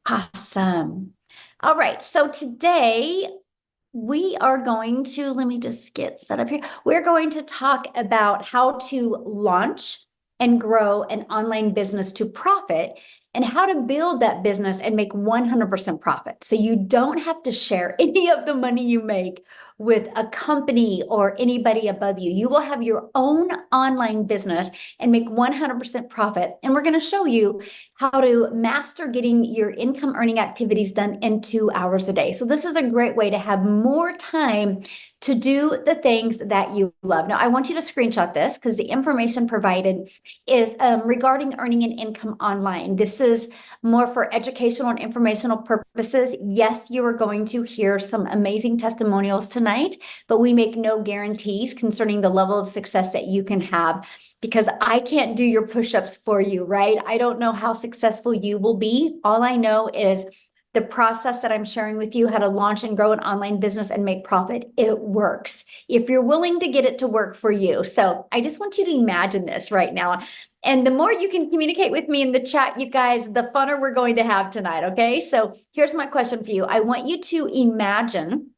Awesome. All right. So today we are going to, let me just get set up here. We're going to talk about how to launch and grow an online business to profit and how to build that business and make 100% profit. So you don't have to share any of the money you make with a company or anybody above you. You will have your own online business and make 100% profit. And we're going to show you how to master getting your income earning activities done in 2 hours a day. So this is a great way to have more time to do the things that you love. Now, I want you to screenshot this because the information provided is regarding earning an income online. This is more for educational and informational purposes. Yes, you are going to hear some amazing testimonials tonight, but we make no guarantees concerning the level of success that you can have because I can't do your push-ups for you, right? I don't know how successful you will be. All I know is the process that I'm sharing with you, how to launch and grow an online business and make profit, it works if you're willing to get it to work for you. So I just want you to imagine this right now. And the more you can communicate with me in the chat, you guys, the funner we're going to have tonight, okay? So here's my question for you. I want you to imagine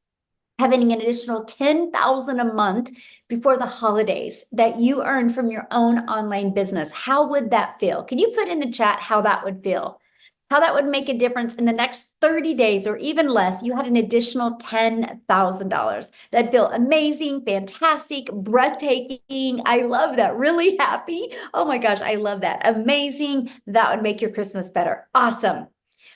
having an additional 10,000 a month before the holidays that you earn from your own online business. How would that feel? Can you put in the chat how that would feel? How that would make a difference in the next 30 days or even less, you had an additional $10,000. That'd feel amazing, fantastic, breathtaking. I love that. Really happy. Oh my gosh, I love that. Amazing. That would make your Christmas better. Awesome.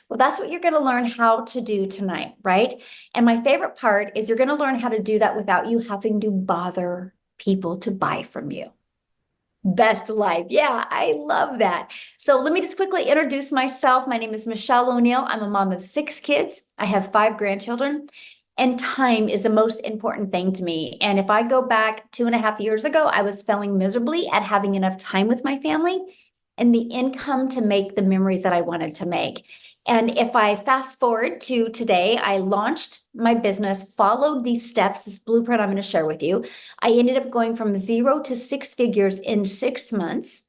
Well, that's what you're going to learn how to do tonight, right? And my favorite part is you're going to learn how to do that without you having to bother people to buy from you. Best life. Yeah, I love that. So let me just quickly introduce myself. My name is Michelle O'Neill. I'm a mom of 6 kids. I have 5 grandchildren. And time is the most important thing to me. And if I go back 2.5 years ago, I was failing miserably at having enough time with my family and the income to make the memories that I wanted to make. And if I fast forward to today, I launched my business, followed these steps, this blueprint I'm going to share with you. I ended up going from 0 to 6 figures in 6 months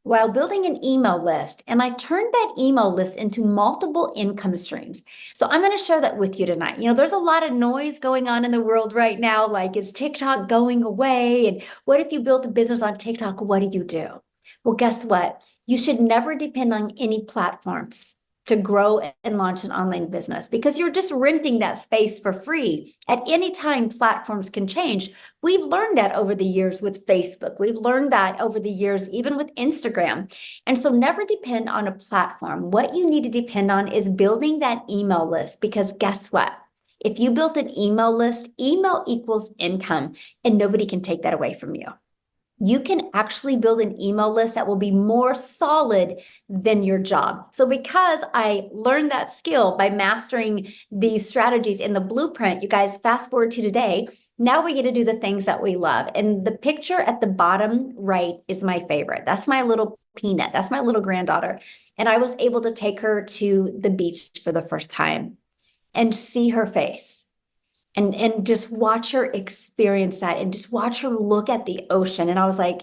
while building an email list. And I turned that email list into multiple income streams. So I'm going to share that with you tonight. You know, there's a lot of noise going on in the world right now. Like, is TikTok going away? And what if you built a business on TikTok? What do you do? Well, guess what? You should never depend on any platforms to grow and launch an online business because you're just renting that space for free. At any time, platforms can change. We've learned that over the years with Facebook. We've learned that over the years, even with Instagram. And so never depend on a platform. What you need to depend on is building that email list because guess what? If you built an email list, email equals income and nobody can take that away from you. You can actually build an email list that will be more solid than your job. So because I learned that skill by mastering these strategies in the blueprint, you guys fast forward to today, now we get to do the things that we love. And the picture at the bottom right is my favorite. That's my little Peanut. That's my little granddaughter. And I was able to take her to the beach for the first time and see her face and just watch her experience that and just watch her look at the ocean. And I was like,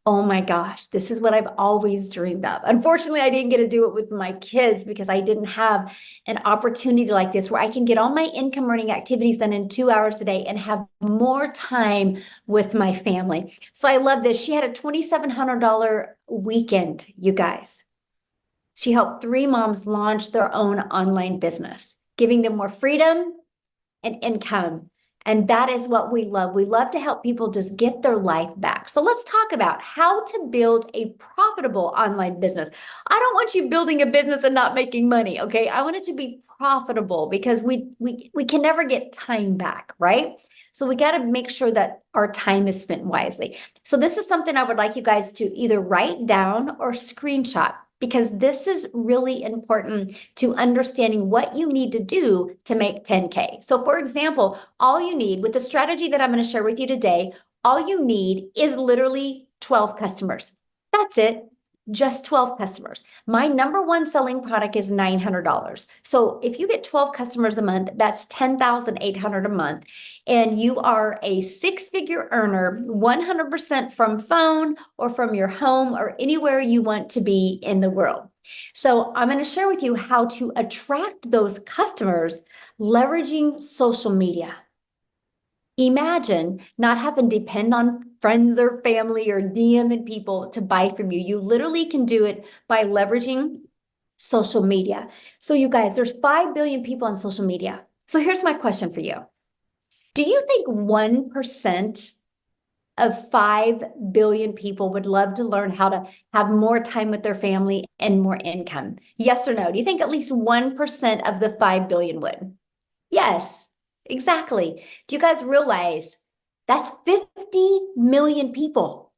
oh my gosh, this is what I've always dreamed of. Unfortunately, I didn't get to do it with my kids because I didn't have an opportunity like this where I can get all my income earning activities done in 2 hours a day and have more time with my family. So I love this. She had a $2,700 weekend, you guys. She helped 3 moms launch their own online business, giving them more freedom and income. And that is what we love. We love to help people just get their life back. So let's talk about how to build a profitable online business. I don't want you building a business and not making money, okay? I want it to be profitable because we can never get time back, right? So we got to make sure that our time is spent wisely. So this is something I would like you guys to either write down or screenshot, because this is really important to understanding what you need to do to make 10K. So for example, all you need with the strategy that I'm going to share with you today, all you need is literally 12 customers. That's it. Just 12 customers. My number one selling product is $900. So if you get 12 customers a month, that's $10,800 a month. And you are a 6-figure earner, 100% from phone or from your home or anywhere you want to be in the world. So I'm going to share with you how to attract those customers leveraging social media. Imagine not having to depend on friends or family or DMing people to buy from you. You literally can do it by leveraging social media. So you guys, there's 5 billion people on social media. So here's my question for you. Do you think 1% of 5 billion people would love to learn how to have more time with their family and more income? Yes or no? Do you think at least 1% of the 5 billion would? Yes, exactly. Do you guys realize that's 50 million people?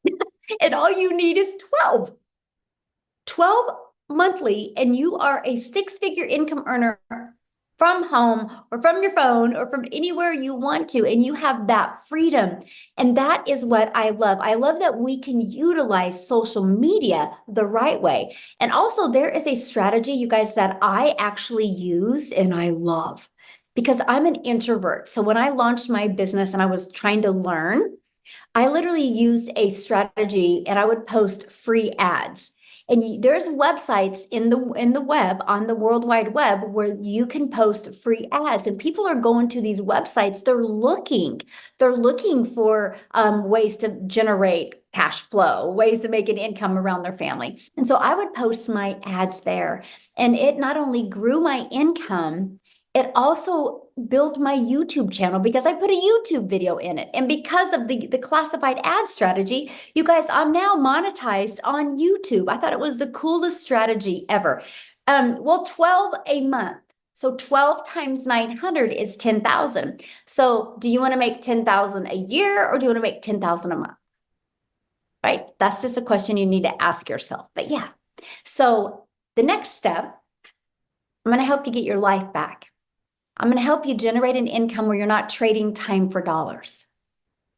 And all you need is 12 monthly, and you are a 6-figure income earner from home or from your phone or from anywhere you want to, and you have that freedom. And that is what I love. I love that we can utilize social media the right way. And also, there is a strategy, you guys, that I actually used and I love because I'm an introvert. So when I launched my business and I was trying to learn, I literally used a strategy and I would post free ads. And there's websites in the web, on the World Wide Web, where you can post free ads, and people are going to these websites. They're looking for ways to generate cash flow, ways to make an income around their family. And so I would post my ads there, and it not only grew my income, it also built my YouTube channel because I put a YouTube video in it. And because of the classified ad strategy, you guys, I'm now monetized on YouTube. I thought it was the coolest strategy ever. Well, 12 a month. So 12 times 900 is 10,000. So do you want to make 10,000 a year or do you want to make 10,000 a month? Right? That's just a question you need to ask yourself. But yeah. So the next step, I'm going to help you get your life back. I'm going to help you generate an income where you're not trading time for dollars.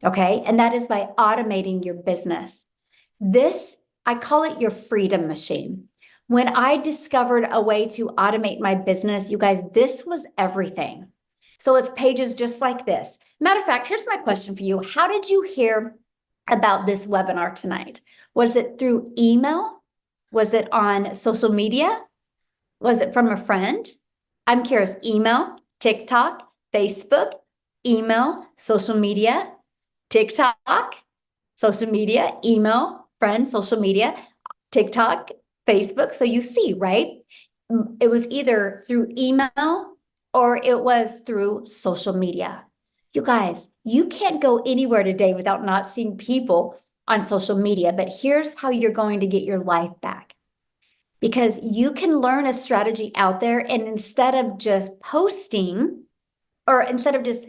Okay. And that is by automating your business. This, I call it your freedom machine. When I discovered a way to automate my business, you guys, this was everything. So it's pages just like this. Matter of fact, here's my question for you. How did you hear about this webinar tonight? Was it through email? Was it on social media? Was it from a friend? I'm curious. Email, TikTok, Facebook, email, social media, TikTok, social media, email, friend, social media, TikTok, Facebook. So you see, right? It was either through email or it was through social media. You guys, you can't go anywhere today without not seeing people on social media, but here's how you're going to get your life back. Because you can learn a strategy out there, and instead of just posting, or instead of just,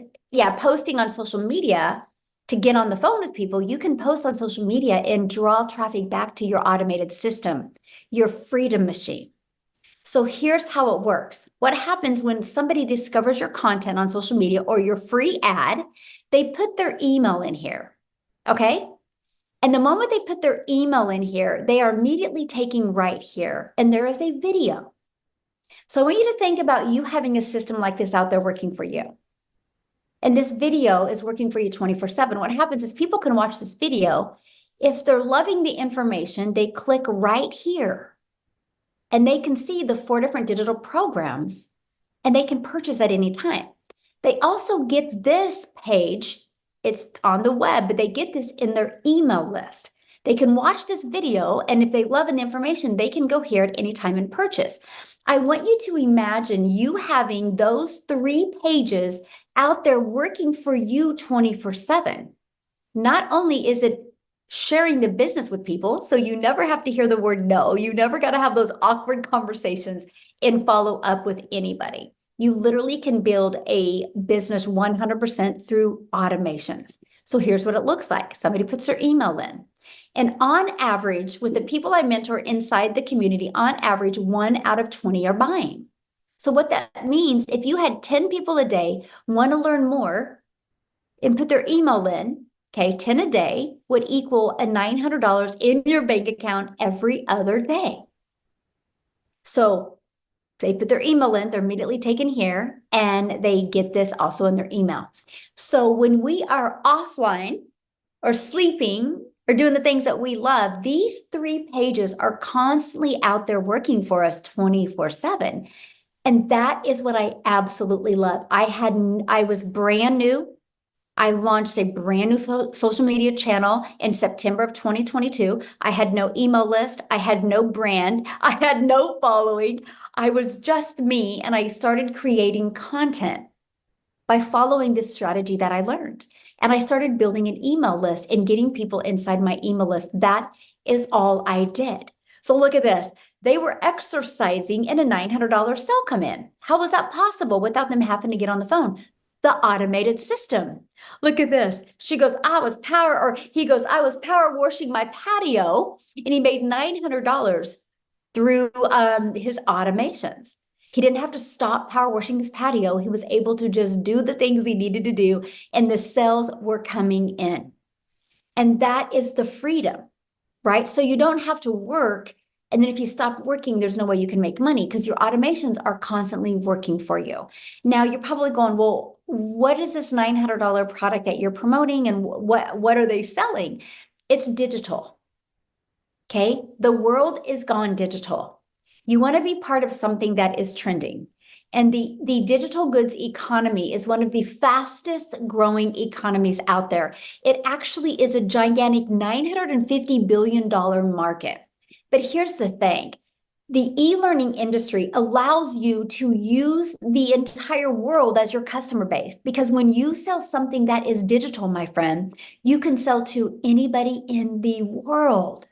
posting on social media to get on the phone with people, you can post on social media and draw traffic back to your automated system, your freedom machine. So here's how it works. What happens when somebody discovers your content on social media or your free ad, they put their email in here, okay? And the moment they put their email in here, they are immediately taking right here, and there is a video. So I want you to think about you having a system like this out there working for you. And this video is working for you 24/7. What happens is people can watch this video. If they're loving the information, they click right here and they can see the 4 different digital programs and they can purchase at any time. They also get this page. It's on the web, but they get this in their email list. They can watch this video, and if they love the information, they can go here at any time and purchase. I want you to imagine you having those 3 pages out there working for you 24/7. Not only is it sharing the business with people, so you never have to hear the word no, you never got to have those awkward conversations and follow up with anybody. You literally can build a business 100% through automations. So here's what it looks like. Somebody puts their email in. And on average, with the people I mentor inside the community, on average, 1 out of 20 are buying. So what that means, if you had 10 people a day want to learn more and put their email in, okay, 10 a day would equal a $900 in your bank account every other day. So they put their email in, they're immediately taken here, and they get this also in their email. So when we are offline or sleeping or doing the things that we love, these 3 pages are constantly out there working for us 24/7. And that is what I absolutely love. I was brand new. I launched a brand new social media channel in September of 2022. I had no email list. I had no brand. I had no following. I was just me. And I started creating content by following this strategy that I learned. And I started building an email list and getting people inside my email list. That is all I did. So look at this. They were exercising and a $900 sale come in. How was that possible without them having to get on the phone? The automated system. Look at this. She goes, he goes, I was power washing my patio, and he made $900 through his automations. He didn't have to stop power washing his patio. He was able to just do the things he needed to do, and the sales were coming in. And that is the freedom, right? So you don't have to work. And then if you stop working, there's no way you can make money because your automations are constantly working for you. Now you're probably going, well, what is this $900 product that you're promoting, and what are they selling? It's digital. Okay. The world is gone digital. You want to be part of something that is trending. And the digital goods economy is one of the fastest growing economies out there. It actually is a gigantic $950 billion market. But here's the thing. The e-learning industry allows you to use the entire world as your customer base, because when you sell something that is digital, my friend, you can sell to anybody in the world.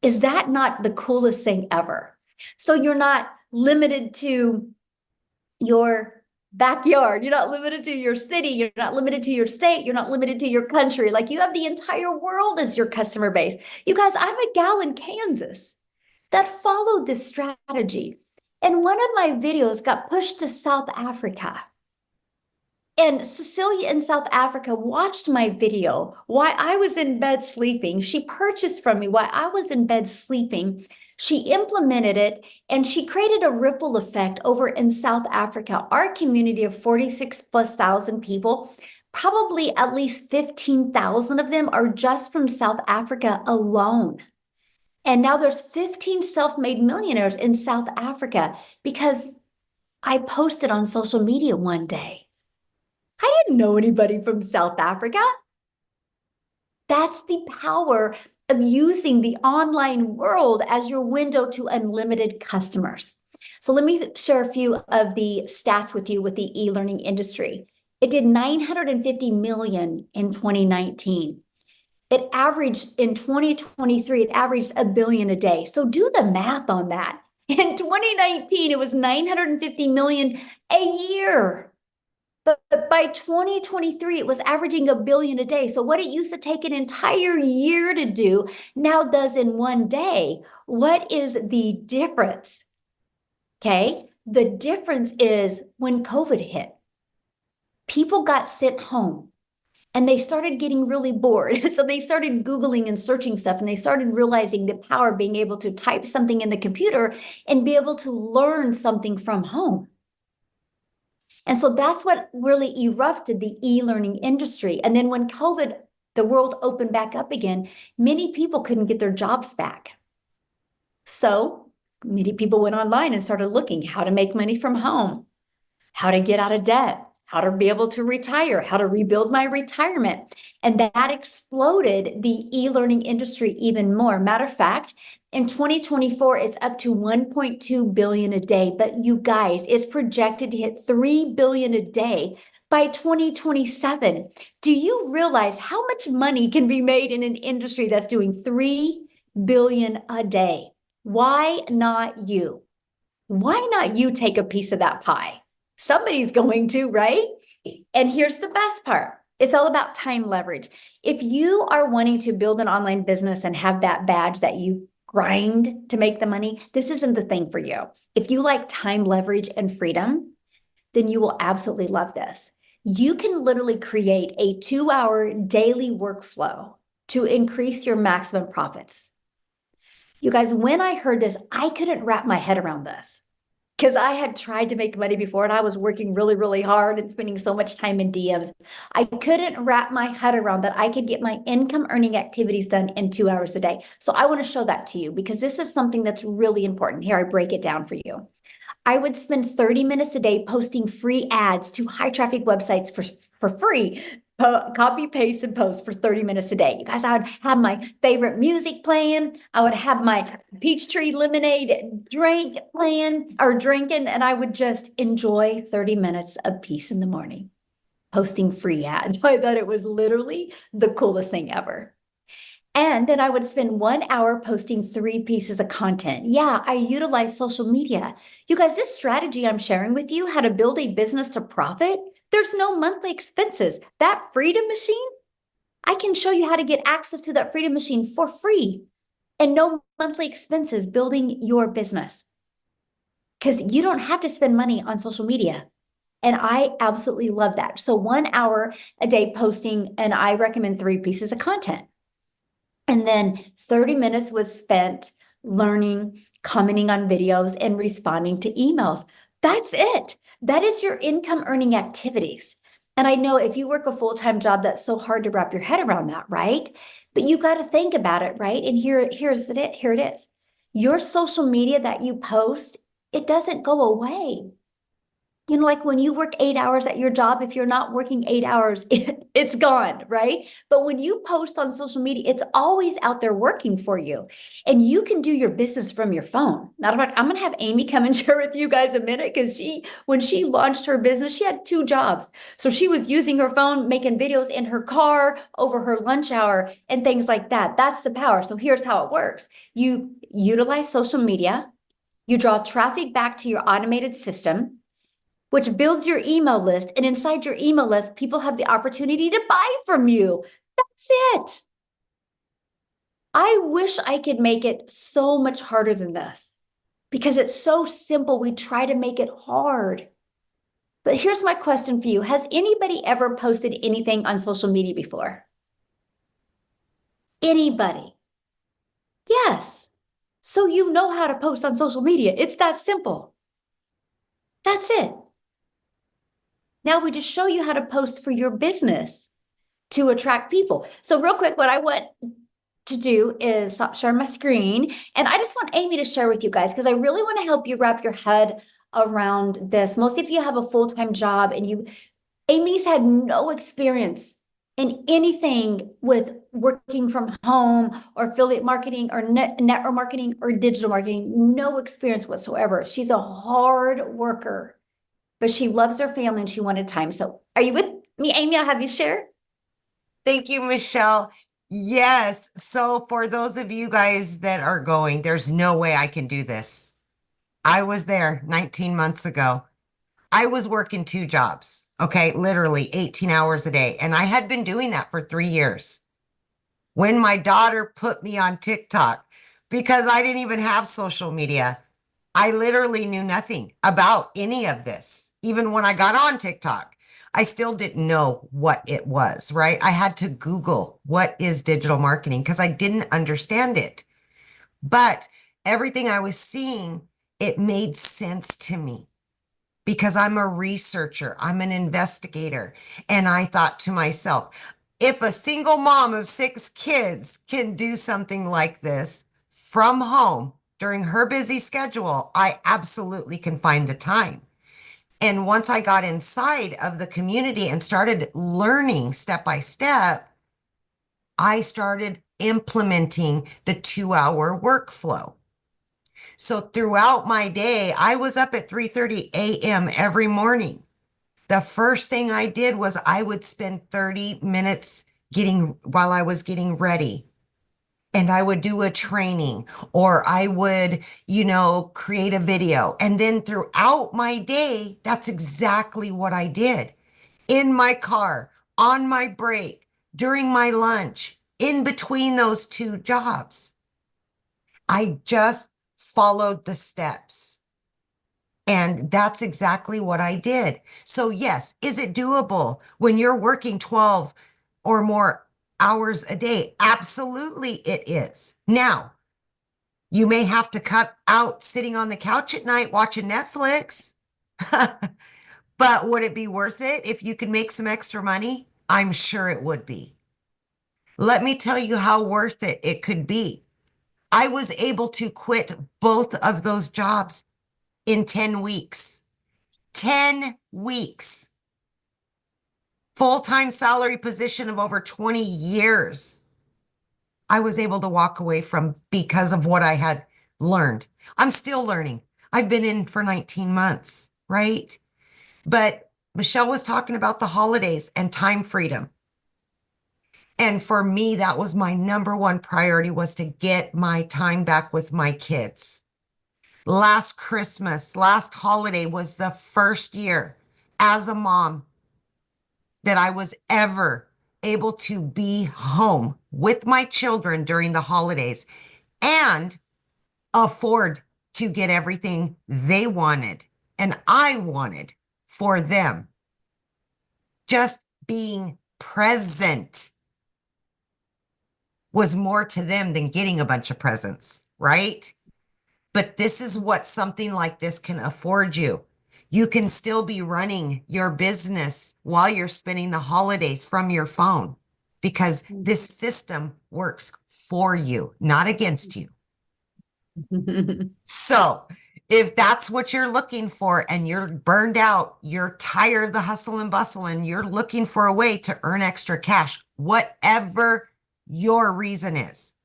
Is that not the coolest thing ever? So you're not limited to your backyard. You're not limited to your city. You're not limited to your state. You're not limited to your country. Like, you have the entire world as your customer base. You guys, I'm a gal in Kansas that followed this strategy. And one of my videos got pushed to South Africa. And Cecilia in South Africa watched my video while I was in bed sleeping. She purchased from me while I was in bed sleeping. She implemented it, and she created a ripple effect over in South Africa. Our community of 46,000+ people, probably at least 15,000 of them are just from South Africa alone. And now there's 15 self-made millionaires in South Africa because I posted on social media one day. I didn't know anybody from South Africa. That's the power of using the online world as your window to unlimited customers. So let me share a few of the stats with you with the e-learning industry. It did 950 million in 2019. It averaged in 2023, it averaged $1 billion a day. So do the math on that. In 2019, it was 950 million a year. But by 2023, it was averaging $1 billion a day. So what it used to take an entire year to do now does in one day. What is the difference? Okay. The difference is when COVID hit, people got sent home and they started getting really bored. So they started Googling and searching stuff, and they started realizing the power of being able to type something in the computer and be able to learn something from home. And so that's what really erupted the e-learning industry. And then when COVID, the world opened back up again, many people couldn't get their jobs back. So many people went online and started looking how to make money from home, how to get out of debt, how to be able to retire, how to rebuild my retirement. And that exploded the e-learning industry even more. Matter of fact, in 2024, it's up to 1.2 billion a day. But you guys, it's projected to hit 3 billion a day by 2027. Do you realize how much money can be made in an industry that's doing 3 billion a day? Why not you? Why not you take a piece of that pie? Somebody's going to, right? And here's the best part. It's all about time leverage. If you are wanting to build an online business and have that badge that you grind to make the money, this isn't the thing for you. If you like time leverage and freedom, then you will absolutely love this. You can literally create a 2-hour daily workflow to increase your maximum profits. You guys, when I heard this, I couldn't wrap my head around this. because I had tried to make money before and I was working really, really hard and spending so much time in DMs. I couldn't wrap my head around that I could get my income earning activities done in 2 hours a day. So I want to show that to you because this is something that's really important. Here, I break it down for you. I would spend 30 minutes a day posting free ads to high traffic websites for free. Copy, paste, and post for 30 minutes a day. You guys, I would have my favorite music playing. I would have my Peachtree lemonade drink playing or drinking, and I would just enjoy 30 minutes of peace in the morning, posting free ads. I thought it was literally the coolest thing ever. And then I would spend 1 hour posting 3 pieces of content. Yeah, I utilize social media. You guys, this strategy I'm sharing with you, how to build a business to profit, there's no monthly expenses. That Freedom Machine, I can show you how to get access to that Freedom Machine for free and no monthly expenses building your business. Because you don't have to spend money on social media. And I absolutely love that. So 1 hour a day posting, and I recommend 3 pieces of content. And then 30 minutes was spent learning, commenting on videos, and responding to emails. That's it. That is your income earning activities. And I know if you work a full-time job, that's so hard to wrap your head around that, right? But you got to think about it, right? And here it is. Your social media that you post, it doesn't go away. You know, like when you work 8 hours at your job, if you're not working 8 hours, it's gone, right? But when you post on social media, it's always out there working for you. And you can do your business from your phone. Matter of fact, I'm going to have Amy come and share with you guys a minute because when she launched her business, she had 2 jobs. So she was using her phone, making videos in her car over her lunch hour and things like that. That's the power. So here's how it works. You utilize social media, you draw traffic back to your automated system, which builds your email list. And inside your email list, people have the opportunity to buy from you. That's it. I wish I could make it so much harder than this because it's so simple. We try to make it hard. But here's my question for you. Has anybody ever posted anything on social media before? Anybody? Yes. So you know how to post on social media. It's that simple. That's it. Now we just show you how to post for your business to attract people. So real quick, what I want to do is stop sharing my screen. And I just want Amy to share with you guys, because I really want to help you wrap your head around this. Most of you have a full-time job and Amy's had no experience in anything with working from home or affiliate marketing or network marketing or digital marketing, no experience whatsoever. She's a hard worker, but she loves her family and she wanted time. So are you with me, Amy? I'll have you share. Thank you, Michelle. Yes. So for those of you guys that are going, there's no way I can do this. I was there 19 months ago. I was working 2 jobs, okay, literally 18 hours a day. And I had been doing that for 3 years. When my daughter put me on TikTok, because I didn't even have social media, I literally knew nothing about any of this. Even when I got on TikTok, I still didn't know what it was, right? I had to Google what is digital marketing because I didn't understand it. But everything I was seeing, it made sense to me because I'm a researcher, I'm an investigator. And I thought to myself, if a single mom of 6 kids can do something like this from home during her busy schedule, I absolutely can find the time. And once I got inside of the community and started learning step by step, I started implementing the 2 hour workflow. So throughout my day, I was up at 3:30 a.m. every morning. The first thing I did was I would spend 30 minutes while I was getting ready. And I would do a training or I would, create a video. And then throughout my day, that's exactly what I did. In my car, on my break, during my lunch, in between those 2 jobs. I just followed the steps. And that's exactly what I did. So yes, is it doable when you're working 12 or more hours a day? Absolutely it is. Now, You may have to cut out sitting on the couch at night watching Netflix. But would it be worth it if you could make some extra money? I'm sure it would be. Let me tell you how worth it could be. I was able to quit both of those jobs in 10 weeks. 10 weeks. Full-time salary position of over 20 years. I was able to walk away from because of what I had learned. I'm still learning. I've been in for 19 months, right? But Michelle was talking about the holidays and time freedom. And for me, that was my number one priority, was to get my time back with my kids. Last Christmas, last holiday was the first year as a mom that I was ever able to be home with my children during the holidays and afford to get everything they wanted and I wanted for them. Just being present was more to them than getting a bunch of presents, right? But this is what something like this can afford you. You can still be running your business while you're spending the holidays from your phone, because this system works for you, not against you. So if that's what you're looking for and you're burned out, you're tired of the hustle and bustle, and you're looking for a way to earn extra cash, whatever your reason is,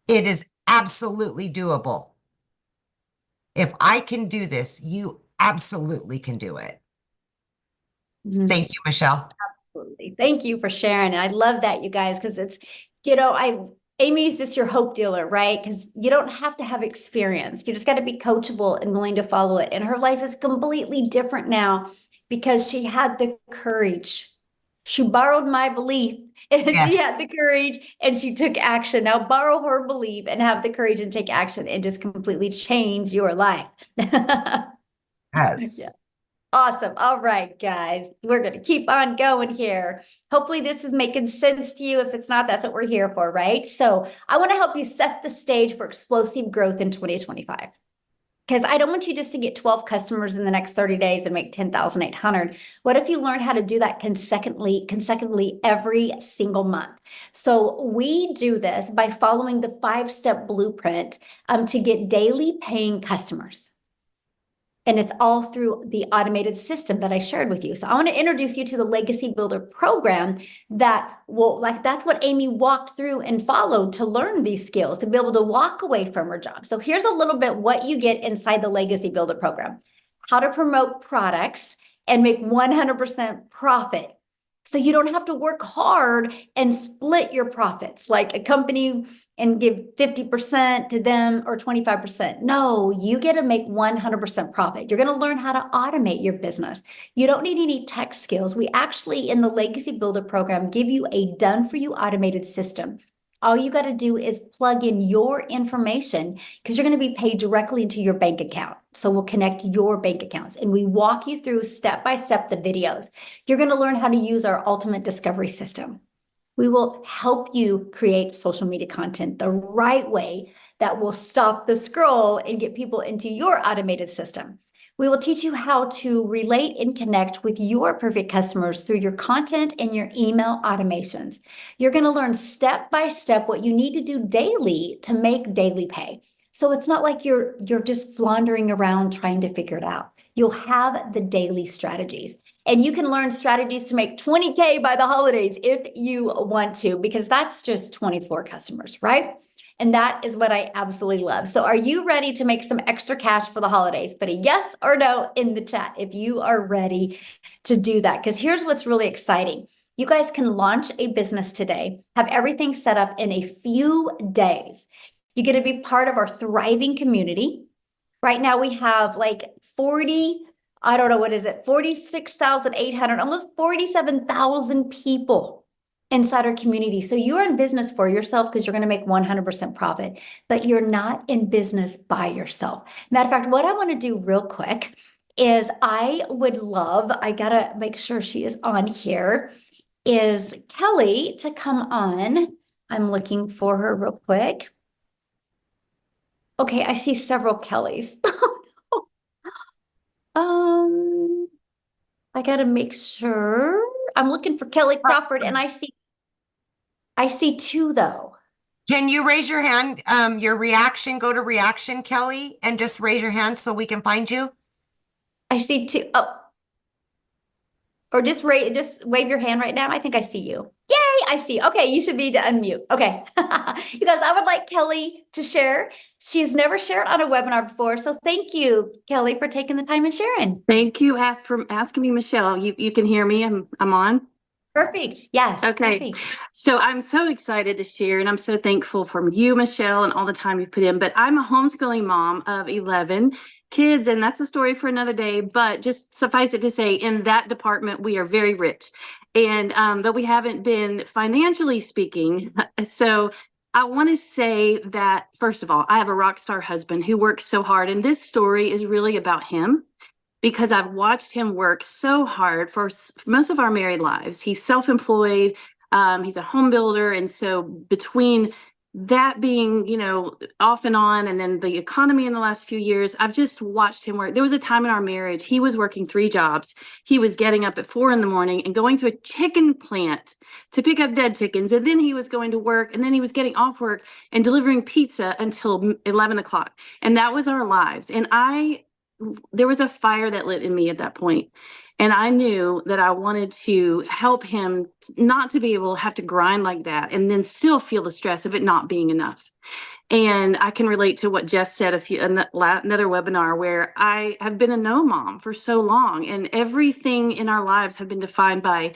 it is absolutely doable. If I can do this, you absolutely can do it. Thank you, Michelle. Absolutely. Thank you for sharing. And I love that, you guys, because it's, Amy is just your hope dealer, right? Because you don't have to have experience. You just got to be coachable and willing to follow it. And her life is completely different now because she had the courage. She borrowed my belief and she Yes. had the courage and she took action. Now borrow her belief and have the courage and take action and just completely change your life. Yeah. Yes. Awesome. All right, guys, we're going to keep on going here. Hopefully this is making sense to you. If it's not, that's what we're here for, right? So I want to help you set the stage for explosive growth in 2025. Because I don't want you just to get 12 customers in the next 30 days and make 10,800. What if you learned how to do that consecutively every single month? So we do this by following the 5-step blueprint to get daily paying customers. And it's all through the automated system that I shared with you. So I want to introduce you to the Legacy Builder program that will, that's what Amy walked through and followed to learn these skills, to be able to walk away from her job. So here's a little bit what you get inside the Legacy Builder program: how to promote products and make 100% profit. So you don't have to work hard and split your profits like a company and give 50% to them or 25%. No, you get to make 100% profit. You're going to learn how to automate your business. You don't need any tech skills. We actually, in the Legacy Builder program, give you a done for you automated system. All you got to do is plug in your information because you're going to be paid directly into your bank account. So we'll connect your bank accounts and we walk you through step by step the videos. You're going to learn how to use our ultimate discovery system. We will help you create social media content the right way that will stop the scroll and get people into your automated system. We will teach you how to relate and connect with your perfect customers through your content and your email automations. You're going to learn step by step what you need to do daily to make daily pay. So it's not like you're just floundering around trying to figure it out. You'll have the daily strategies. And you can learn strategies to make 20K by the holidays if you want to, because that's just 24 customers, right? And that is what I absolutely love. So are you ready to make some extra cash for the holidays? Put a yes or no in the chat if you are ready to do that. Because here's what's really exciting. You guys can launch a business today, have everything set up in a few days. You get to be part of our thriving community. Right now we have like 46,800, almost 47,000 people inside our community. So you're in business for yourself because you're going to make 100% profit, but you're not in business by yourself. Matter of fact, what I want to do real quick is I got to make sure she is on here, is Kelly to come on. I'm looking for her real quick. Okay, I see several Kellys. Um, I gotta make sure. I'm looking for Kelly Crawford and I see two though. Can you raise your hand? Your reaction, go to reaction, Kelly, and just raise your hand so we can find you. I see two. Oh, or just wave your hand right now. I think I see you. Yay, I see. Okay, you should be to unmute. Okay. You guys, I would like Kelly to share. She's never shared on a webinar before. So thank you, Kelly, for taking the time and sharing. Thank you for asking me, Michelle. You can hear me. I'm on. Perfect. Yes, Okay. perfect. So I'm so excited to share, and I'm so thankful for you, Michelle, and all the time you've put in. But I'm a homeschooling mom of 11 kids, and that's a story for another day. But just suffice it to say, in that department, we are very rich, and but we haven't been financially speaking. So I want to say that first of all, I have a rock star husband who works so hard, and this story is really about him because I've watched him work so hard for most of our married lives. He's self-employed. He's a home builder. And so between that being, off and on, and then the economy in the last few years, I've just watched him work. There was a time in our marriage, he was working 3 jobs. He was getting up at 4 a.m. and going to a chicken plant to pick up dead chickens. And then he was going to work, and then he was getting off work and delivering pizza until 11 o'clock. And that was our lives. And there was a fire that lit in me at that point. And I knew that I wanted to help him not to be able to have to grind like that and then still feel the stress of it not being enough. And I can relate to what Jess said another webinar where I have been a no mom for so long, and everything in our lives have been defined by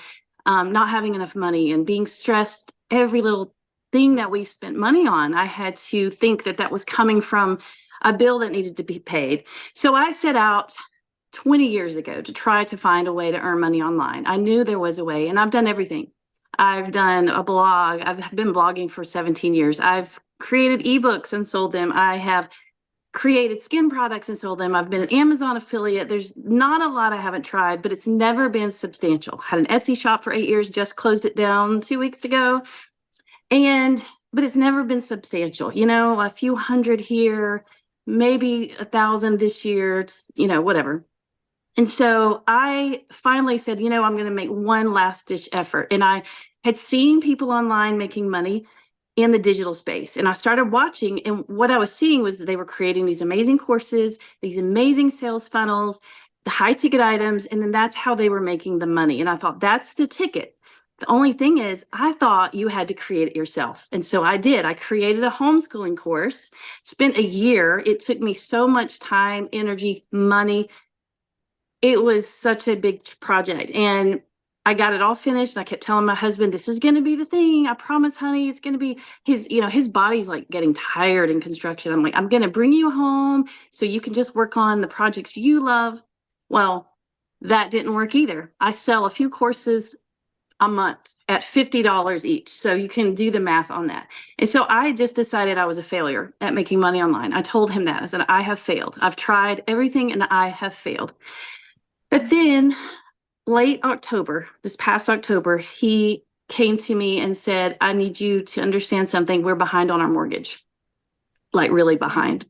not having enough money and being stressed. Every little thing that we spent money on, I had to think that that was coming from a bill that needed to be paid. So I set out 20 years ago to try to find a way to earn money online. I knew there was a way, and I've done everything. I've done a blog. I've been blogging for 17 years. I've created ebooks and sold them. I have created skin products and sold them. I've been an Amazon affiliate. There's not a lot I haven't tried, but it's never been substantial. Had an Etsy shop for 8 years, just closed it down 2 weeks ago. But it's never been substantial, a few hundred here, maybe 1,000 this year, whatever. And so I finally said, I'm going to make one last ditch effort. And I had seen people online making money in the digital space. And I started watching, and what I was seeing was that they were creating these amazing courses, these amazing sales funnels, the high ticket items, and then that's how they were making the money. And I thought, that's the ticket. The only thing is, I thought you had to create it yourself. And so I did. I created a homeschooling course, spent a year. It took me so much time, energy, money. It was such a big project. And I got it all finished. And I kept telling my husband, this is going to be the thing. I promise, honey, it's going to be his body's like getting tired in construction. I'm like, I'm going to bring you home so you can just work on the projects you love. Well, that didn't work either. I sell a few courses a month at $50 each. So you can do the math on that. And so I just decided I was a failure at making money online. I told him that. I said, I have failed. I've tried everything and I have failed. But then late October, this past October, he came to me and said, I need you to understand something. We're behind on our mortgage, like really behind.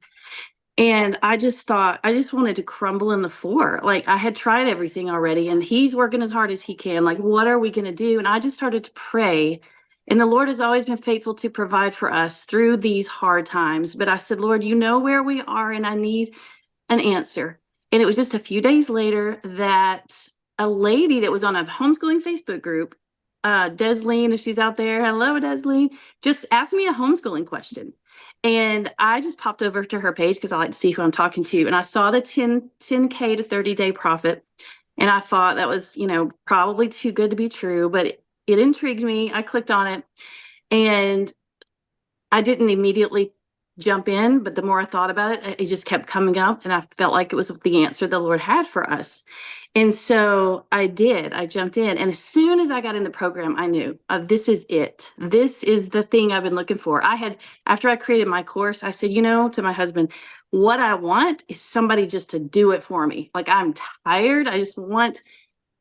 And I just thought, I just wanted to crumble in the floor. Like I had tried everything already and he's working as hard as he can. Like, what are we going to do? And I just started to pray. And the Lord has always been faithful to provide for us through these hard times. But I said, Lord, you know where we are and I need an answer. And it was just a few days later that a lady that was on a homeschooling Facebook group, Desleen, if she's out there, hello, Desleen, just asked me a homeschooling question. And I just popped over to her page because I like to see who I'm talking to. And I saw the 10K to 30-day profit. And I thought that was, probably too good to be true, but it intrigued me. I clicked on it and I didn't immediately jump in, but the more I thought about it, it just kept coming up and I felt like it was the answer the Lord had for us. And so I jumped in. And as soon as I got in the program, I knew this is it. This is the thing I've been looking for. After I created my course, I said, to my husband, what I want is somebody just to do it for me. Like I'm tired. I just want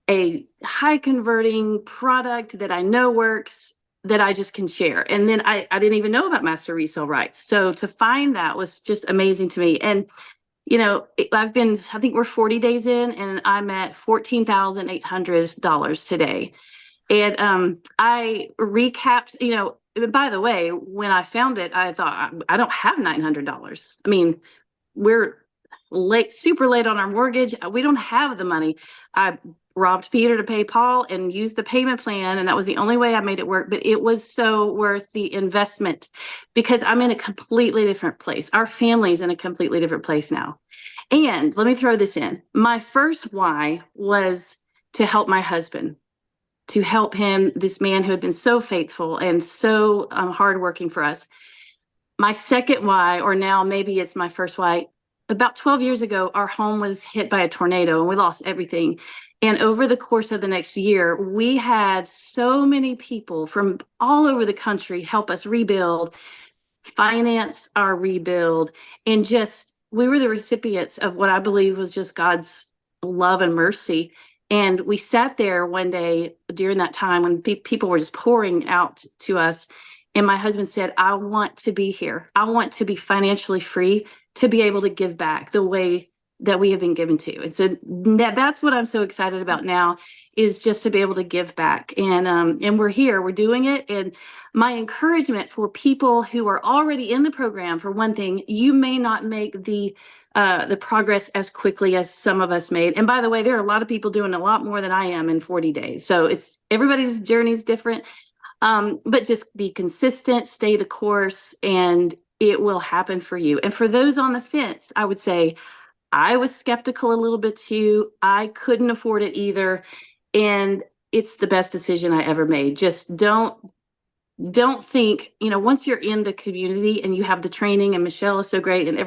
a high converting product that I know works. that I just can share. And then I didn't even know about master resale rights. So to find that was just amazing to me. And, I think we're 40 days in and I'm at $14,800 today. And I recapped, by the way, when I found it, I thought I don't have $900. I mean, we're super late on our mortgage. We don't have the money. I robbed Peter to pay Paul and used the payment plan. And that was the only way I made it work. But it was so worth the investment because I'm in a completely different place. Our family's in a completely different place now. And let me throw this in. My first why was to help my husband, to help him, this man who had been so faithful and so hardworking for us. My second why, or now maybe it's my first why, about 12 years ago, our home was hit by a tornado and we lost everything. And over the course of the next year, we had so many people from all over the country help us rebuild, finance our rebuild, and we were the recipients of what I believe was just God's love and mercy. And we sat there one day during that time when people were just pouring out to us. And my husband said, I want to be here. I want to be financially free to be able to give back the way that we have been given to. And so that's what I'm so excited about now, is just to be able to give back. And we're here, we're doing it. And my encouragement for people who are already in the program, for one thing, you may not make the progress as quickly as some of us made. And by the way, there are a lot of people doing a lot more than I am in 40 days. So everybody's journey is different. But just be consistent, stay the course, and it will happen for you. And for those on the fence, I would say I was skeptical a little bit too. I couldn't afford it either. And it's the best decision I ever made. Just don't think, once you're in the community and you have the training, and Michelle is so great, and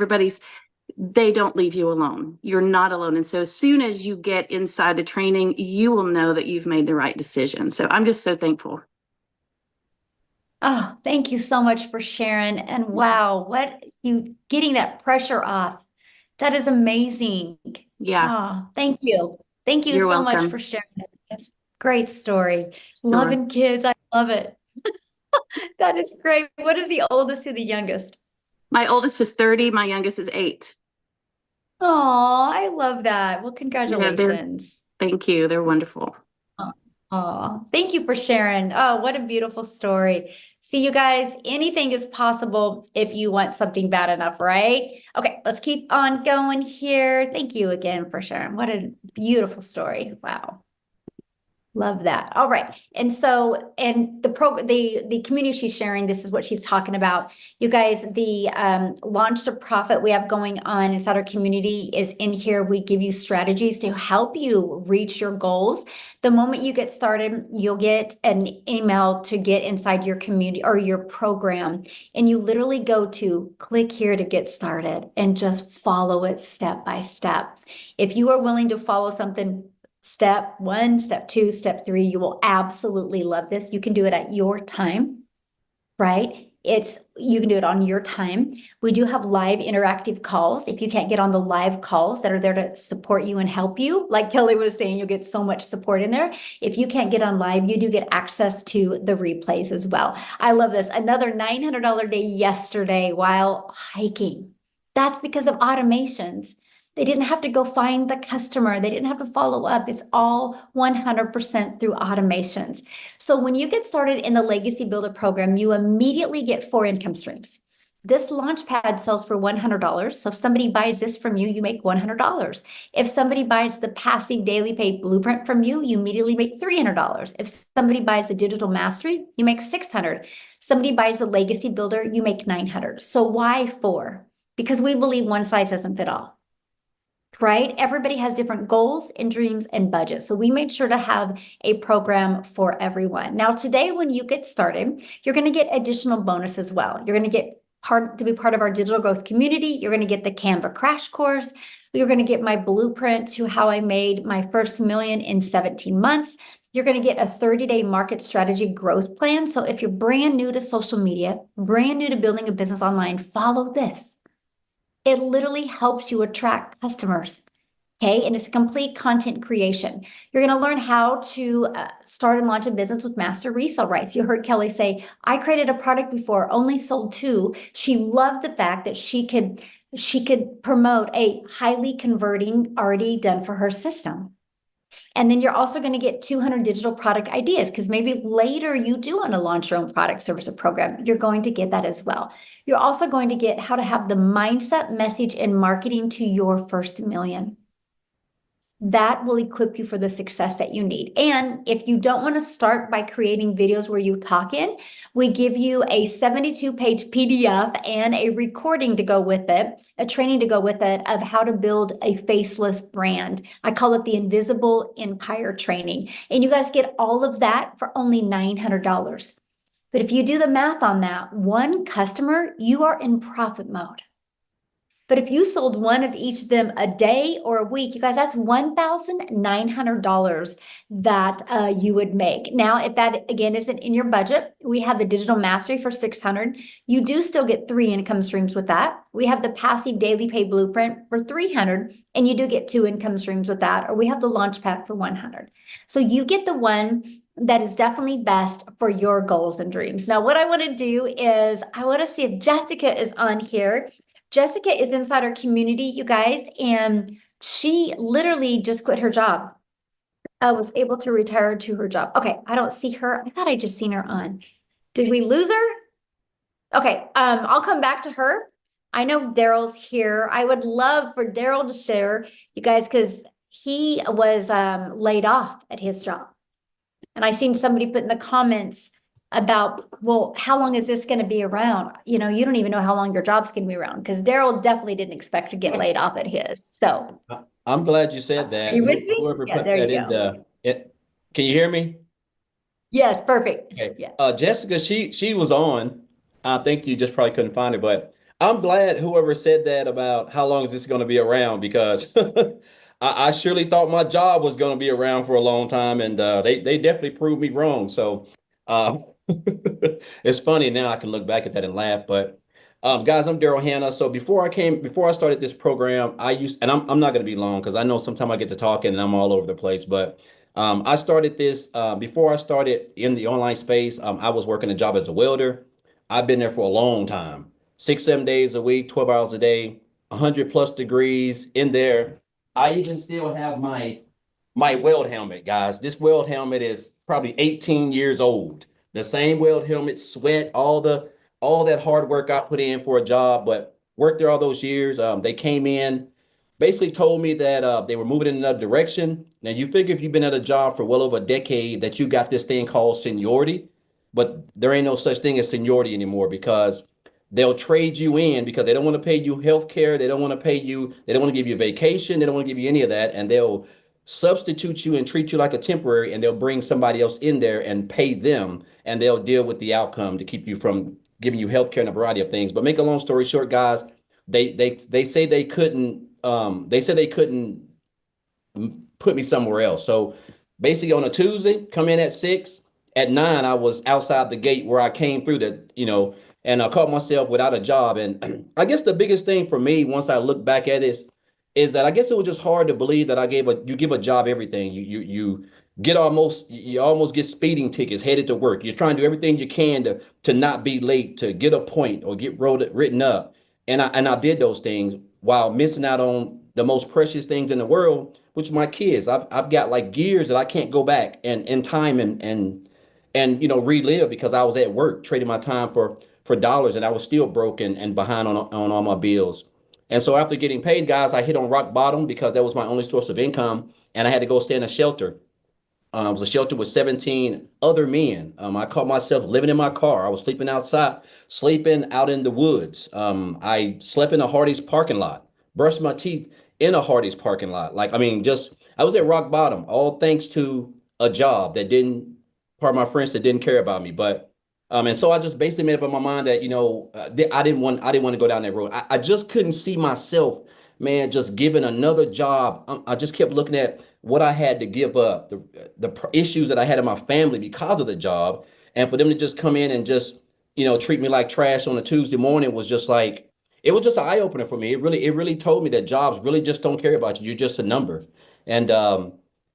they don't leave you alone. You're not alone. And so as soon as you get inside the training, you will know that you've made the right decision. So I'm just so thankful. Oh, thank you so much for sharing. And wow, getting that pressure off. That is amazing. Yeah. Oh, thank you. Thank you You're so much welcome. for sharing it. That's a great story. Loving kids. I love it. That is great. What is the oldest and the youngest? My oldest is 30. My youngest is 8. Oh, I love that. Well, Yeah, congratulations. thank you. They're wonderful. Oh, thank you for sharing. Oh, what a beautiful story. See, you guys, anything is possible if you want something bad enough, right? Okay, let's keep on going here. Thank you again for sharing. What a beautiful story. Wow. Love that. All right. And so, and the community she's sharing, this is what she's talking about. You guys, the Launch to Profit we have going on inside our community is in here. We give you strategies to help you reach your goals. The moment you get started, you'll get an email to get inside your community or your program. And you literally go to click here to get started and just follow it step by step. If you are willing to follow something, step 1, step 2, step 3, you will absolutely love this. You can do it at your time, right? You can do it on your time. We do have live interactive calls. If you can't get on the live calls that are there to support you and help you, like Kelly was saying, you'll get so much support in there. If you can't get on live, you do get access to the replays as well. I love this. Another $900 day yesterday while hiking. That's because of automations. They didn't have to go find the customer. They didn't have to follow up. It's all 100% through automations. So when you get started in the Legacy Builder program, you immediately get 4 income streams. This Launchpad sells for $100. So if somebody buys this from you, you make $100. If somebody buys the Passive Daily Pay Blueprint from you, you immediately make $300. If somebody buys the Digital Mastery, you make $600. Somebody buys the Legacy Builder, you make $900. So why 4? Because we believe one size doesn't fit all. Right? Everybody has different goals and dreams and budgets. So we made sure to have a program for everyone. Now, today, when you get started, you're going to get additional bonus as well. You're going to get to be part of our digital growth community. You're going to get the Canva crash course. You're going to get my blueprint to how I made my first million in 17 months. You're going to get a 30-day market strategy growth plan. So if you're brand new to social media, brand new to building a business online, follow this. It literally helps you attract customers. Okay, and it's complete content creation. You're going to learn how to start and launch a business with master resale rights. You heard Kelly say, I created a product before, only sold 2. She loved the fact that she could promote a highly converting already done for her system. And then you're also going to get 200 digital product ideas because maybe later you do want to launch your own product, service, or program. You're going to get that as well. You're also going to get how to have the mindset, message, and marketing to your first million. That will equip you for the success that you need. And if you don't want to start by creating videos where you talk in, we give you a 72-page PDF and a recording to go with it, a training to go with it of how to build a faceless brand. I call it the Invisible Empire training. And you guys get all of that for only $900. But if you do the math on that, one customer, you are in profit mode. But if you sold one of each of them a day or a week, you guys, that's $1,900 that you would make. Now, if that again isn't in your budget, we have the digital mastery for $600. You do still get 3 income streams with that. We have the passive daily pay blueprint for $300, and you do get 2 income streams with that. Or we have the launch pad for $100. So you get the one that is definitely best for your goals and dreams. Now, what I want to do is I want to see if Jessica is on here. Jessica is inside our community, you guys, and she literally just quit her job. I was able to retire to her job. Okay, I don't see her. I thought I just seen her on. Did we lose her? Okay, I'll come back to her. I know Daryl's here. I would love for Daryl to share, you guys, because he was laid off at his job. And I seen somebody put in the comments about, well, how long is this going to be around? You know, you don't even know how long your job's going to be around, because Daryl definitely didn't expect to get laid off at his. So I'm glad you said that. you with me? Whoever Yeah, put there that you in go. can you hear me? Yes, perfect. Okay. Yeah. Jessica, she was on. I think you just probably couldn't find it, but I'm glad whoever said that about how long is this going to be around, because I surely thought my job was going to be around for a long time, and they definitely proved me wrong. So it's funny now I can look back at that and laugh. But guys, I'm Daryl Hannah. So before I started this program, and I'm not going to be long because I know sometimes I get to talking and I'm all over the place. But I started this before I started in the online space. I was working a job as a welder. I've been there for a long time, 6, 7 days a week, 12 hours a day, 100+ degrees in there. I even still have my weld helmet, guys. This weld helmet is probably 18 years old. The same weld helmet, sweat, all that hard work I put in for a job, but worked there all those years. They came in, basically told me that they were moving in another direction. Now you figure if you've been at a job for well over a decade that you got this thing called seniority, but there ain't no such thing as seniority anymore, because they'll trade you in because they don't want to pay you health care. They don't want to give you vacation. They don't want to give you any of that. And they'll substitute you and treat you like a temporary, and they'll bring somebody else in there and pay them, and they'll deal with the outcome to keep you from giving you health care and a variety of things. But make a long story short, guys, they say they couldn't put me somewhere else. So basically on a Tuesday, come in at 6, at 9, I was outside the gate where I came through and I caught myself without a job. And I guess the biggest thing for me, once I look back at it, is that I guess it was just hard to believe that you give a job everything. You almost get speeding tickets headed to work. You're trying to do everything you can to not be late, to get a point or get written up. And I did those things while missing out on the most precious things in the world, which are my kids. I've got like years that I can't go back and in time and relive, because I was at work trading my time for dollars, and I was still broken and behind on all my bills. And so after getting paid, guys, I hit on rock bottom because that was my only source of income, and I had to go stay in a shelter. It was a shelter with 17 other men. I caught myself living in my car. I was sleeping outside, sleeping out in the woods. I slept in a Hardee's parking lot, brushed my teeth in a Hardee's parking lot. I was at rock bottom, all thanks to a job part of my friends that didn't care about me. But and so I just basically made up in my mind that I didn't want to go down that road. I just couldn't see myself, man, just giving another job. I just kept looking at what I had to give up, the issues that I had in my family because of the job, and for them to just come in and just treat me like trash on a Tuesday morning was just like, it was just an eye opener for me. It really told me that jobs really just don't care about you. You're just a number. And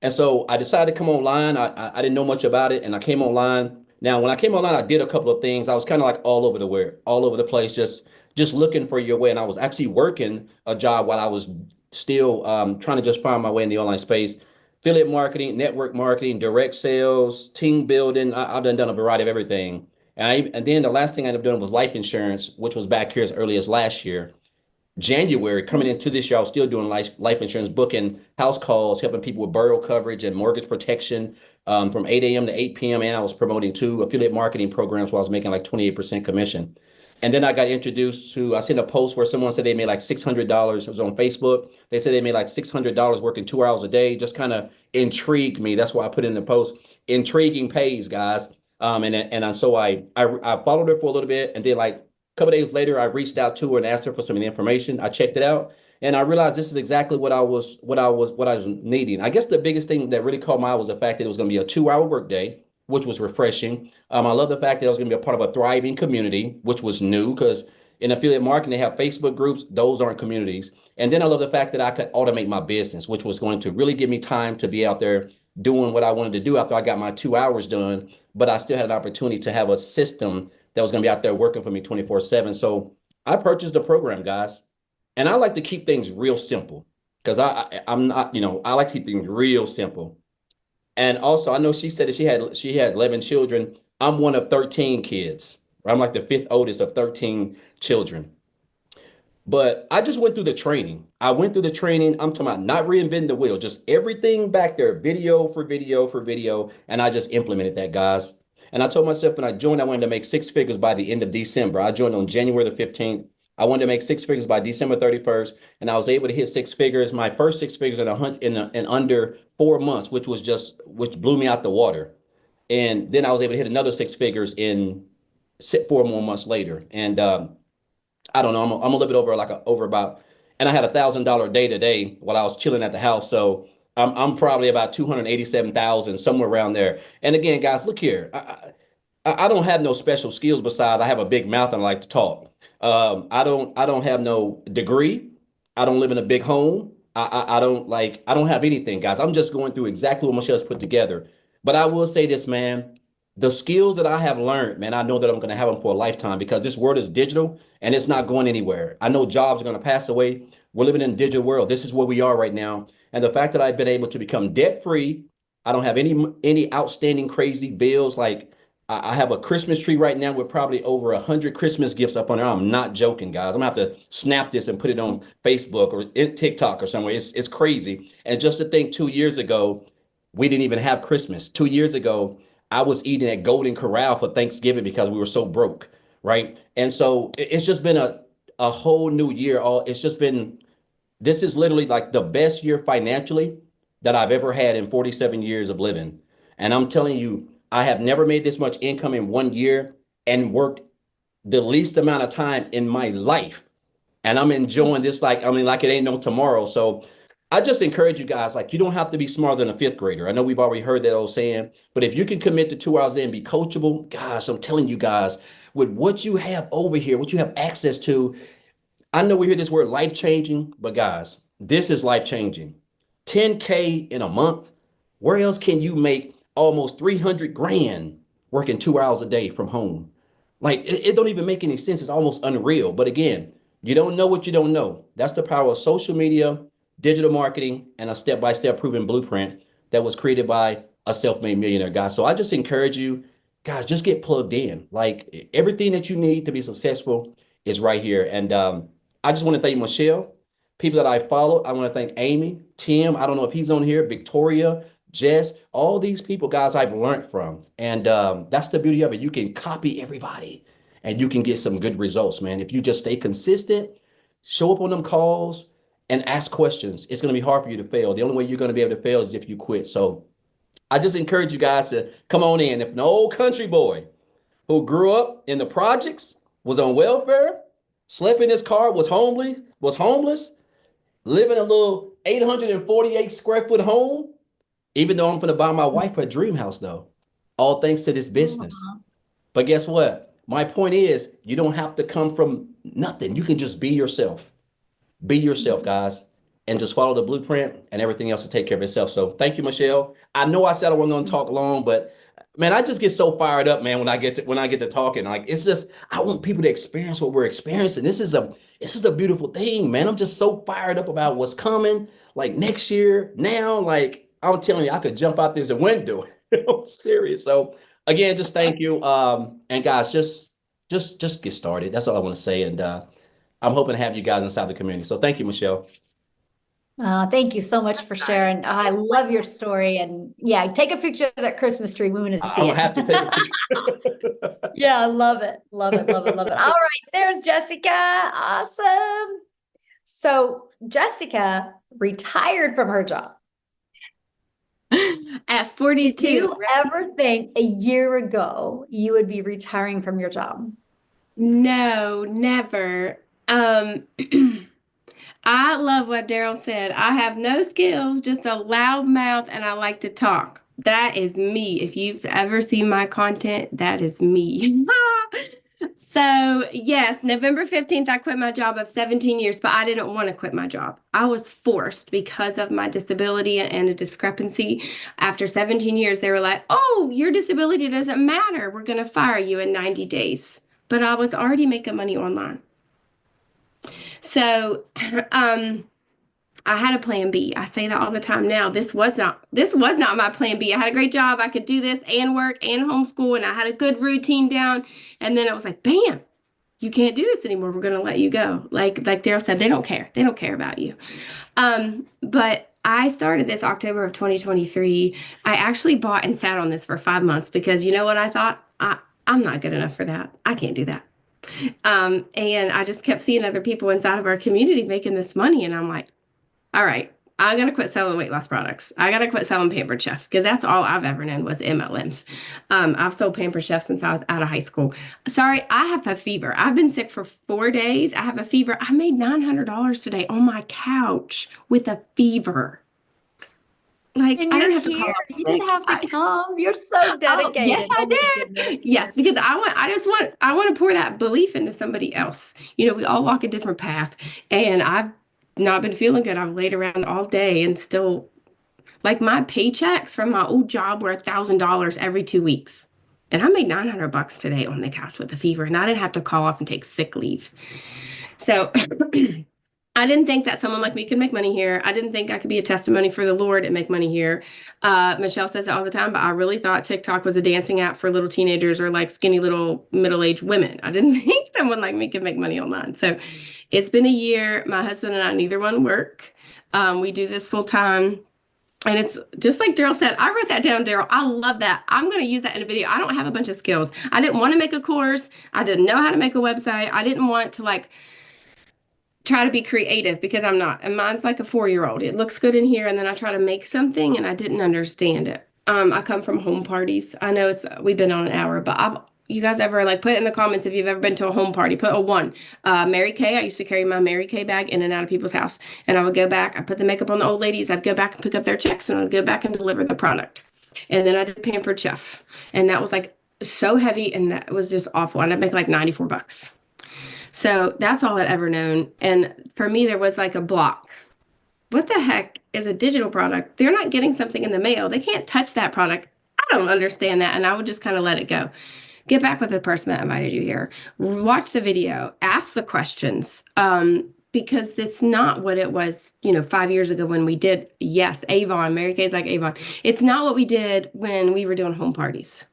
so I decided to come online. I didn't know much about it, and I came online. Now, when I came online, I did a couple of things. I was kind of like all over the place, just looking for your way. And I was actually working a job while I was still trying to just find my way in the online space. Affiliate marketing, network marketing, direct sales, team building. I've done a variety of everything. And then the last thing I ended up doing was life insurance, which was back here as early as last year. January, coming into this year, I was still doing life insurance, booking house calls, helping people with burial coverage and mortgage protection from 8 a.m. to 8 p.m. And I was promoting 2 affiliate marketing programs where I was making like 28% commission. And then I got introduced to, I seen a post where someone said they made like $600. It was on Facebook. They said they made like $600 working 2 hours a day. Just kind of intrigued me. That's why I put in the post, intriguing pays, guys. So I followed her for a little bit, and then like a couple days later, I reached out to her and asked her for some information. I checked it out, and I realized this is exactly what I was needing. I guess the biggest thing that really caught my eye was the fact that it was going to be a 2-hour workday, which was refreshing. I love the fact that I was going to be a part of a thriving community, which was new because in affiliate marketing, they have Facebook groups. Those aren't communities. And then I love the fact that I could automate my business, which was going to really give me time to be out there doing what I wanted to do after I got my 2 hours done. But I still had an opportunity to have a system that was going to be out there working for me 24/7. So I purchased the program, guys. And I like to keep things real simple because I'm not, I like to keep things real simple. And also, I know she said that she had 11 children. I'm one of 13 kids. I'm like the fifth oldest of 13 children. But I just went through the training. I went through the training. I'm talking about not reinventing the wheel, just everything back there, video for video for video. And I just implemented that, guys. And I told myself when I joined, I wanted to make 6 figures by the end of December. I joined on January the 15th. I wanted to make 6 figures by December 31st. And I was able to hit 6 figures, my first 6 figures in under 4 months, which blew me out the water. And then I was able to hit another 6 figures in 4 more months later. And I don't know. I'm a little bit over about, and I had $1,000 day to day while I was chilling at the house. So I'm probably about 287,000 somewhere around there. And again, guys, look here. I don't have no special skills besides I have a big mouth and I like to talk. I don't have no degree. I don't live in a big home. I don't have anything, guys. I'm just going through exactly what Michelle's put together. But I will say this, man. The skills that I have learned, man, I know that I'm going to have them for a lifetime because this world is digital and it's not going anywhere. I know jobs are going to pass away. We're living in a digital world. This is where we are right now. And the fact that I've been able to become debt free, I don't have any outstanding crazy bills. Like I have a Christmas tree right now with probably over 100 Christmas gifts up on there. I'm not joking, guys. I'm gonna have to snap this and put it on Facebook or TikTok or somewhere. It's crazy. And just to think 2 years ago, we didn't even have Christmas. 2 years ago, I was eating at Golden Corral for Thanksgiving because we were so broke, right? And so it's just been a whole new year. This is literally like the best year financially that I've ever had in 47 years of living. And I'm telling you, I have never made this much income in 1 year and worked the least amount of time in my life. And I'm enjoying this like it ain't no tomorrow. So I just encourage you guys, like you don't have to be smarter than a fifth grader. I know we've already heard that old saying, but if you can commit to 2 hours a day and be coachable, gosh, I'm telling you guys, with what you have over here, what you have access to, I know we hear this word life changing, but guys, this is life changing. 10K in a month. Where else can you make almost 300 grand working 2 hours a day from home? Like it don't even make any sense. It's almost unreal. But again, you don't know what you don't know. That's the power of social media, digital marketing, and a step-by-step proven blueprint that was created by a self-made millionaire, guys. So I just encourage you, guys, just get plugged in. Like everything that you need to be successful is right here. And I just want to thank Michelle, people that I follow. I want to thank Amy, Tim. I don't know if he's on here, Victoria, Jess, all these people, guys, I've learned from. And that's the beauty of it. You can copy everybody and you can get some good results, man. If you just stay consistent, show up on them calls, and ask questions. It's going to be hard for you to fail. The only way you're going to be able to fail is if you quit. So I just encourage you guys to come on in. If an old country boy who grew up in the projects, was on welfare, slept in his car, was homeless, living in a little 848 square foot home, even though I'm going to buy my wife a dream house though, all thanks to this business. But guess what? my point is, you don't have to come from nothing. You can just be yourself. Be yourself, guys, and just follow the blueprint, and everything else will take care of itself. So thank you, Michelle. I know I said I wasn't going to talk long, but man, I just get so fired up, man, when I get to talking. Like, it's just, I want people to experience what we're experiencing. This is a beautiful thing, man. I'm just so fired up about what's coming, like next year, now. Like, I'm telling you, I could jump out this window. I'm serious. So again, just thank you. And guys, just get started. That's all I want to say. And I'm hoping to have you guys inside the community. So thank you, Michelle. Thank you so much for sharing. I love your story. And yeah, take a picture of that Christmas tree. We want to see I'm it. gonna have to take a picture. Yeah, I love it. Love it. Love it. Love it. All right. There's Jessica. Awesome. So Jessica retired from her job. At Did 42. you ever think a year ago you would be retiring from your job? No, never. I love what Daryl said. I have no skills, just a loud mouth, and I like to talk. That is me. If you've ever seen my content, that is me. So, yes, November 15th, I quit my job of 17 years, but I didn't want to quit my job. I was forced because of my disability and a discrepancy. After 17 years, they were like, oh, your disability doesn't matter. We're going to fire you in 90 days. But I was already making money online. So, I had a plan B. I say that all the time now. This was not my plan B. I had a great job. I could do this and work and homeschool, and I had a good routine down. And then it was like, bam, you can't do this anymore. We're going to let you go. Like Daryl said, they don't care. They don't care about you. But I started this October of 2023. I actually bought and sat on this for 5 months because you know what I thought? I'm not good enough for that. I can't do that. And I just kept seeing other people inside of our community making this money. And I'm like, all right, I got to quit selling weight loss products. I got to quit selling Pampered Chef because that's all I've ever known was MLMs. I've sold Pampered Chef since I was out of high school. Sorry, I have a fever. I've been sick for 4 days. I have a fever. I made $900 today on my couch with a fever. Like, And I you're didn't have to call here. out You sick. didn't have to come. You're so dedicated. Yes, I Oh my did. goodness. Yes, because I want to pour that belief into somebody else. You know, we all walk a different path, and I've not been feeling good. I've laid around all day and still, like, my paychecks from my old job were $1,000 every 2 weeks. And I made $900 today on the couch with a fever, and I didn't have to call off and take sick leave. So I didn't think that someone like me could make money here. I didn't think I could be a testimony for the Lord and make money here. Michelle says it all the time, but I really thought TikTok was a dancing app for little teenagers or like skinny little middle-aged women. I didn't think someone like me could make money online. So it's been a year. My husband and I, neither one work. We do this full time. And it's just like Daryl said, I wrote that down, Daryl. I love that. I'm going to use that in a video. I don't have a bunch of skills. I didn't want to make a course. I didn't know how to make a website. I didn't want to like try to be creative because I'm not. And mine's like a 4-year-old. It looks good in here. And then I try to make something and I didn't understand it. I come from home parties. I know we've been on an hour, but you guys ever like put in the comments if you've ever been to a home party, put a 1. Mary Kay, I used to carry my Mary Kay bag in and out of people's house. And I would go back, I put the makeup on the old ladies. I'd go back and pick up their checks and I'd go back and deliver the product. And then I did Pampered Chef. And that was like so heavy and that was just awful. And I'd make like $94. So that's all I'd ever known. And for me, there was like a block. What the heck is a digital product? They're not getting something in the mail. They can't touch that product. I don't understand that. And I would just kind of let it go. Get back with the person that invited you here. Watch the video. Ask the questions. Because it's not what it was, 5 years ago when we did, yes, Avon. Mary Kay's like Avon. It's not what we did when we were doing home parties.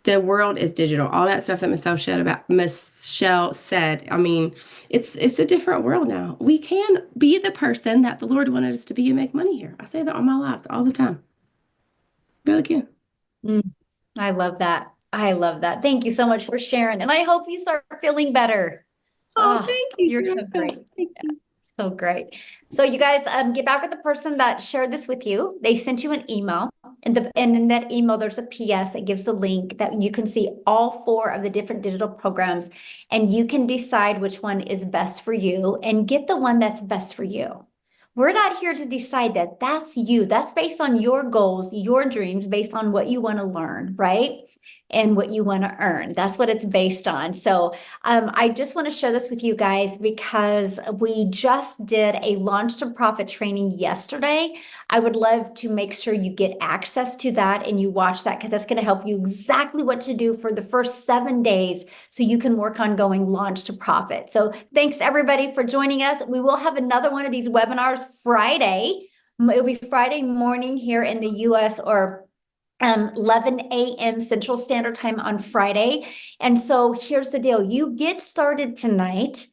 The world is digital. All that stuff that Michelle said. I mean, it's a different world now. We can be the person that the Lord wanted us to be and make money here. I say that all my life, all the time. Really can. I love that. I love that. Thank you so much for sharing. And I hope you start feeling better. Oh, thank you. You're so great. Thank you. So great. So you guys get back with the person that shared this with you. They sent you an email and in that email, there's a PS that gives a link that you can see all 4 of the different digital programs and you can decide which one is best for you and get the one that's best for you. We're not here to decide that. That's you. That's based on your goals, your dreams, based on what you want to learn, right? and what you want to earn. That's what it's based on. So I just want to share this with you guys because we just did a launch to profit training yesterday. I would love to make sure you get access to that and you watch that, because that's going to help you exactly what to do for the first 7 days so you can work on going launch to profit. So thanks everybody for joining us. We will have another one of these webinars Friday. It'll be Friday morning here in the US, or 11 a.m. Central Standard Time on Friday. And so here's the deal. You get started tonight.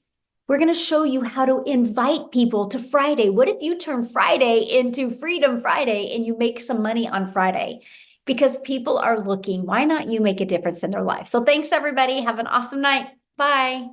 We're going to show you how to invite people to Friday. What if you turn Friday into Freedom Friday and you make some money on Friday? Because people are looking. Why not you make a difference in their life? So thanks, everybody. Have an awesome night. Bye.